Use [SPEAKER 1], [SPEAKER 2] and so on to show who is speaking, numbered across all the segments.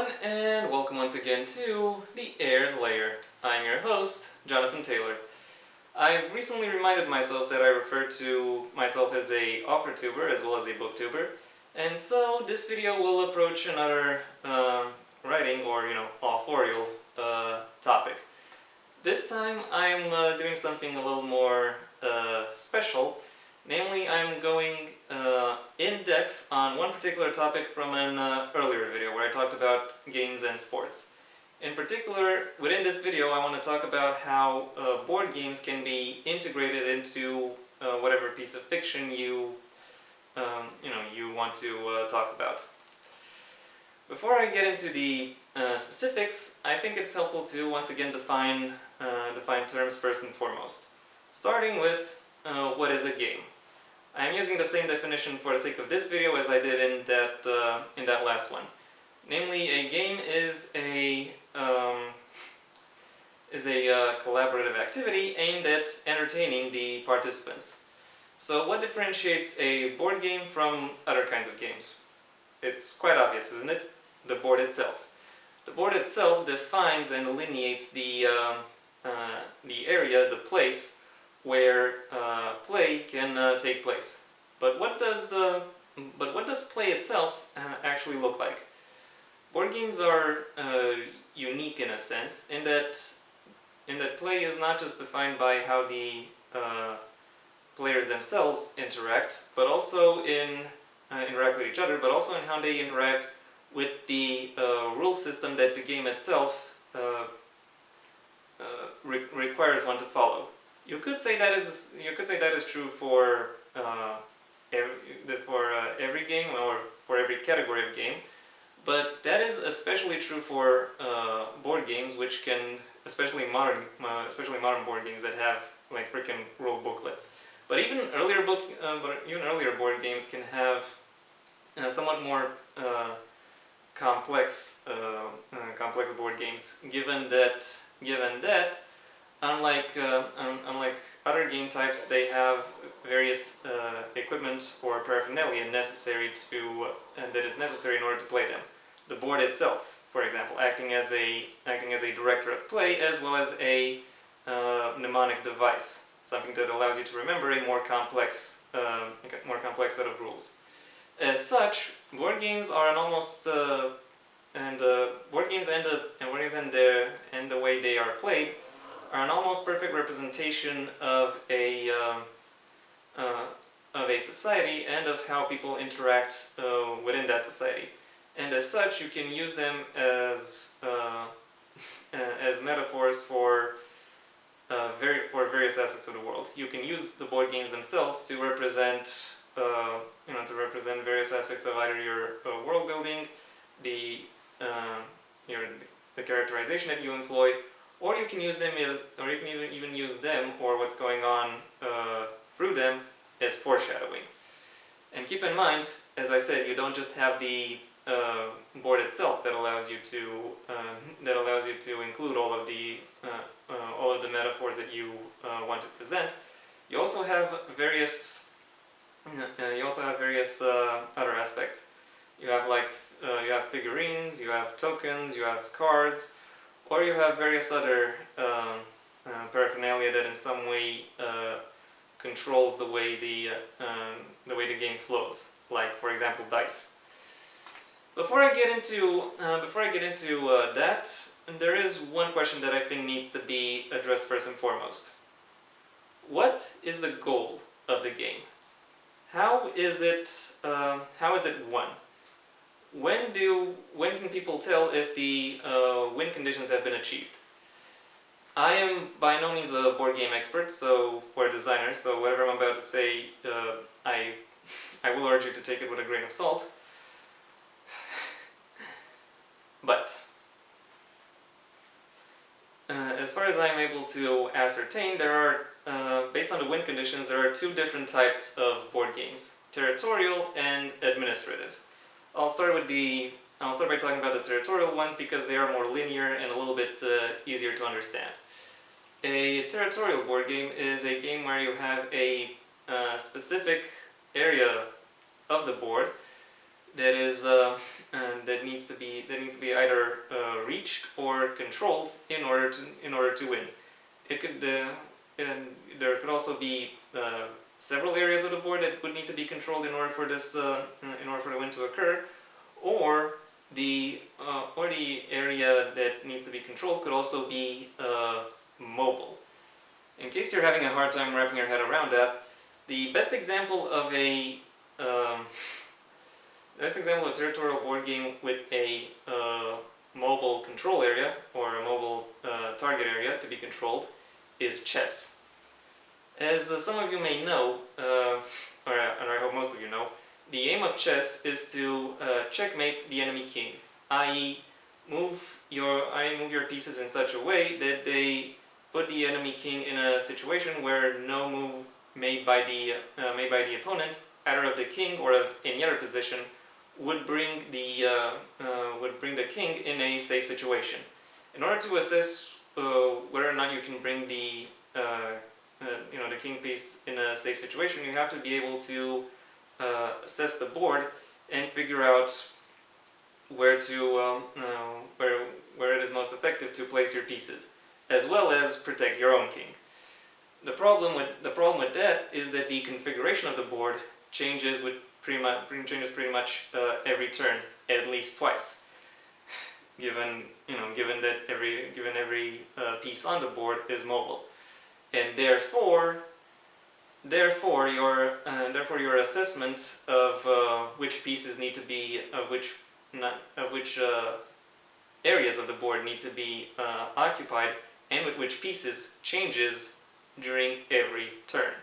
[SPEAKER 1] and welcome once again to the Heir's Lair. I'm your host, Jonathan Taylor. I've recently reminded myself that I refer to myself as a author-tuber as well as a booktuber, and so this video will approach another writing or, authorial topic. This time I'm doing something a little more special. Namely, I'm going in depth on one particular topic from an earlier video where I talked about games and sports. In particular, within this video I want to talk about how board games can be integrated into whatever piece of fiction you want to talk about. Before I get into the specifics, I think it's helpful to once again define terms first and foremost. Starting with what is a game. I'm using the same definition for the sake of this video as I did in that last one. Namely, a game is a collaborative activity aimed at entertaining the participants. So what differentiates a board game from other kinds of games? It's quite obvious, isn't it? The board itself. The board itself defines and delineates the area, the place, where play can take place. But what does play itself actually look like? Board games are unique in a sense, in that play is not just defined by how the players themselves interact, but also interact with each other, but also in how they interact with the rule system that the game itself requires one to follow. You could say that is true for every game or for every category of game, but that is especially true for board games, which can, especially modern board games that have like freaking rule booklets. But even earlier board games can have somewhat more complex board games, given that unlike other game types, they have various equipment or paraphernalia that is necessary in order to play them. The board itself, for example, acting as a director of play, as well as a mnemonic device, something that allows you to remember a more complex set of rules. As such, board games are an almost board games and the way they are played are an almost perfect representation of a society and of how people interact within that society. And as such, you can use them as metaphors for various aspects of the world. You can use the board games themselves to represent various aspects of either your world building, the characterization that you employ, or you can use them even use them or what's going on through them as foreshadowing. And keep in mind, as I said, you don't just have the board itself that allows you to include all of the metaphors that you want to present. You also have various other aspects. You have figurines, you have tokens, you have cards, or you have various other paraphernalia that in some way controls the way the game flows. Like, for example, dice. Before I get into that, there is one question that I think needs to be addressed first and foremost. What is the goal of the game? How is it won? When can people tell if the win conditions have been achieved? I am by no means a board game expert, or a designer, so whatever I'm about to say, I will urge you to take it with a grain of salt. But as far as I'm able to ascertain, there are, based on the win conditions, there are two different types of board games: territorial and administrative. I'll start by talking about the territorial ones because they are more linear and a little bit easier to understand. A territorial board game is a game where you have a specific area of the board that needs to be either reached or controlled in order to win. It could and there could also be several areas of the board that would need to be controlled in order for the win to occur, or the area that needs to be controlled could also be mobile. In case you're having a hard time wrapping your head around that, the best example of a territorial board game with a mobile control area, or a mobile target area to be controlled, is chess. As some of you may know, and I hope most of you know, the aim of chess is to checkmate the enemy king, i.e. move your pieces in such a way that they put the enemy king in a situation where no move made by the opponent, either of the king or of any other position, would bring the king in a safe situation. In order to assess whether or not you can bring the king piece in a safe situation, you have to be able to assess the board and figure out where it is most effective to place your pieces, as well as protect your own king. The problem with that is that the configuration of the board changes pretty much every turn, at least twice. Given that every piece on the board is mobile, and therefore your assessment of which pieces need to be which areas of the board need to be occupied, and with which pieces, changes during every turn.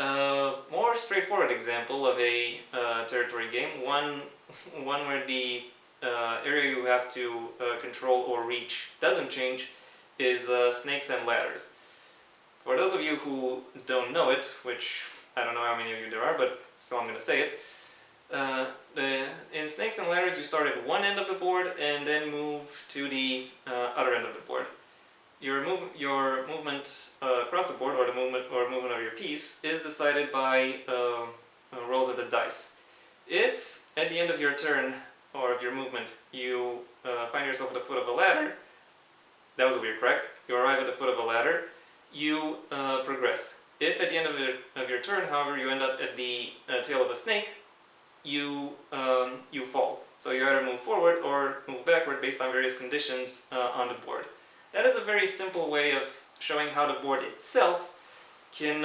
[SPEAKER 1] A more straightforward example of a territory game, one where the area you have to control or reach doesn't change, is Snakes and Ladders. For those of you who don't know it, which I don't know how many of you there are, but still I'm going to say it, in Snakes and Ladders you start at one end of the board and then move to the other end of the board. Your movement across the board, or movement of your piece, is decided by rolls of the dice. If at the end of your turn or of your movement you find yourself at the foot of a ladder, that was a weird crack, you arrive at the foot of a ladder, you progress. If at the end of your turn, however, you end up at the tail of a snake, you fall. So you either move forward or move backward based on various conditions on the board. That is a very simple way of showing how the board itself can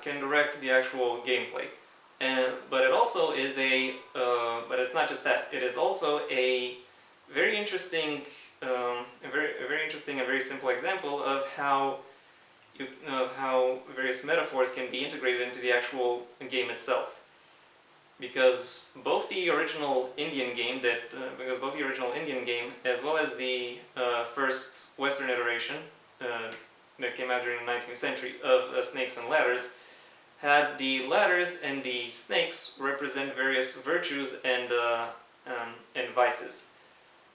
[SPEAKER 1] direct the actual gameplay. But it also is but it's not just that. It is also a very interesting, and very simple example of how various metaphors can be integrated into the actual game itself. Because both the original Indian game, as well as the first Western iteration that came out during the 19th century of Snakes and Ladders, had the ladders and the snakes represent various virtues and vices.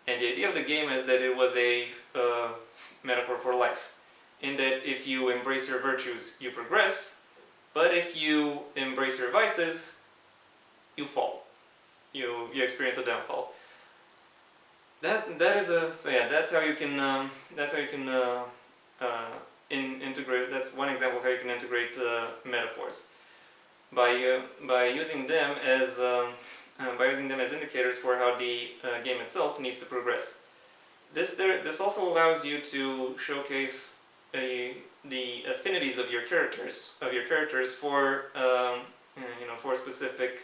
[SPEAKER 1] And the idea of the game is that it was a metaphor for life, in that if you embrace your virtues, you progress, but if you embrace your vices, you fall. You experience a downfall. That's how you can integrate. That's one example of how you can integrate metaphors by using them as indicators for how the game itself needs to progress. This also allows you to showcase the affinities of your characters for for specific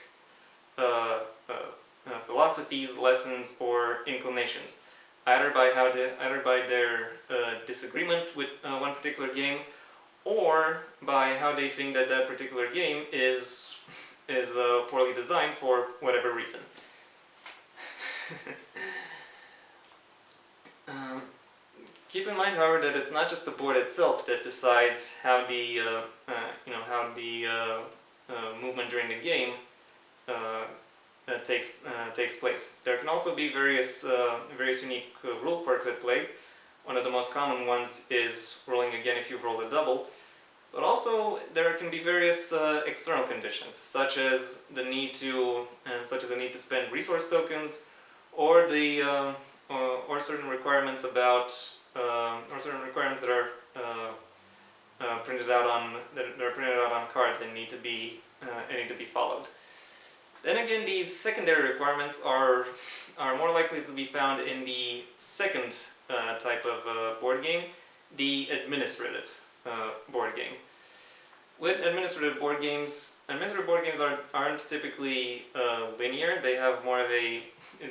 [SPEAKER 1] philosophies, lessons, or inclinations, either by their disagreement with one particular game, or by how they think that particular game is poorly designed for whatever reason. Keep in mind, however, that it's not just the board itself that decides how the movement during the game takes place. There can also be various unique rule quirks at play. One of the most common ones is rolling again if you've rolled a double. But also there can be various external conditions, such as the need to spend resource tokens, or or certain requirements about or certain requirements that are printed out on cards and need to be followed. Then again, these secondary requirements are more likely to be found in the second type of board game, the administrative board game. With administrative board games aren't typically linear. They have more of a,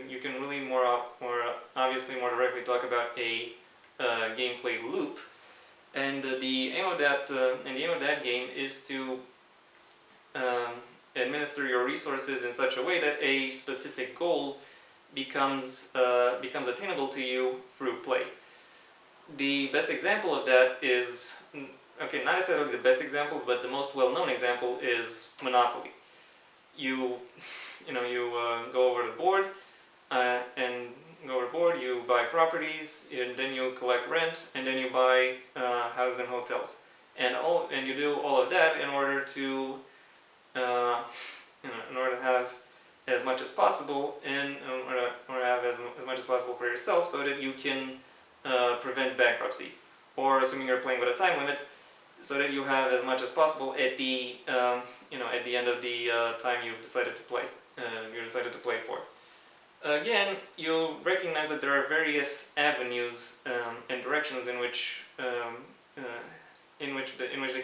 [SPEAKER 1] you can really more obviously more directly talk about a gameplay loop, and the aim of that game is to administer your resources in such a way that a specific goal becomes attainable to you through play. The best example of that is, okay, not necessarily the best example, but the most well-known example is Monopoly. You go over the board you buy properties, and then you collect rent, and then you buy houses and hotels, and you do all of that in order to have as much as possible, or have as much as possible for yourself, so that you can prevent bankruptcy, or assuming you're playing with a time limit, so that you have as much as possible at the at the end of the time you've decided to play for. Again, you recognize that there are various avenues and directions in which the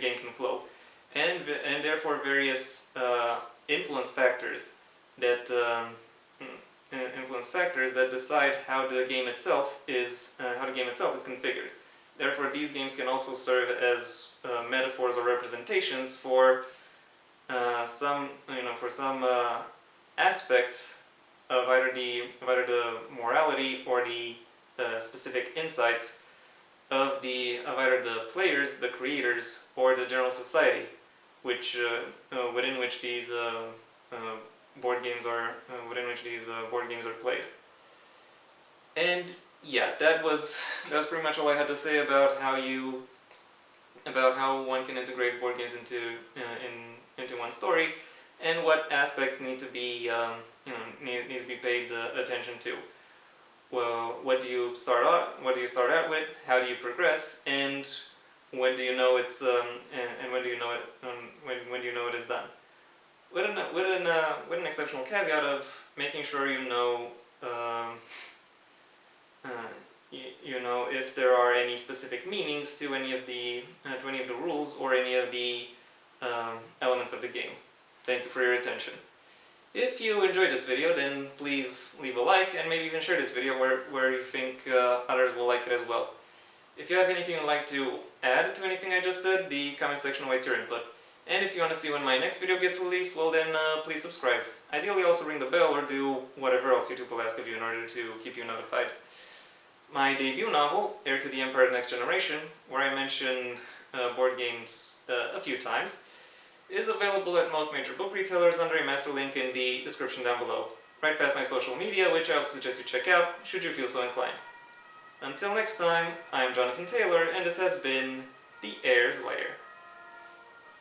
[SPEAKER 1] game can flow, and therefore various influence factors that decide how the game itself is configured. Therefore, these games can also serve as metaphors or representations for some aspect of either the morality or the specific insights of either the players, the creators, or the general society, within which these board games are played. And yeah, that was pretty much all I had to say about how one can integrate board games into one story, and what aspects need to be paid attention to. Well, what do you start out with? How do you progress? And when do you know it is done? With an exceptional caveat of making sure you know if there are any specific meanings to any of the rules or any of the elements of the game. Thank you for your attention. If you enjoyed this video, then please leave a like, and maybe even share this video where you think others will like it as well. If you have anything you'd like to add to anything I just said, the comment section awaits your input. And if you want to see when my next video gets released, well then please subscribe. Ideally also ring the bell or do whatever else YouTube will ask of you in order to keep you notified. My debut novel, Heir to the Empire of the Next Generation, where I mention board games a few times, is available at most major book retailers under a master link in the description down below, right past my social media, which I also suggest you check out, should you feel so inclined. Until next time, I am Jonathan Taylor, and this has been the Heir's Lair.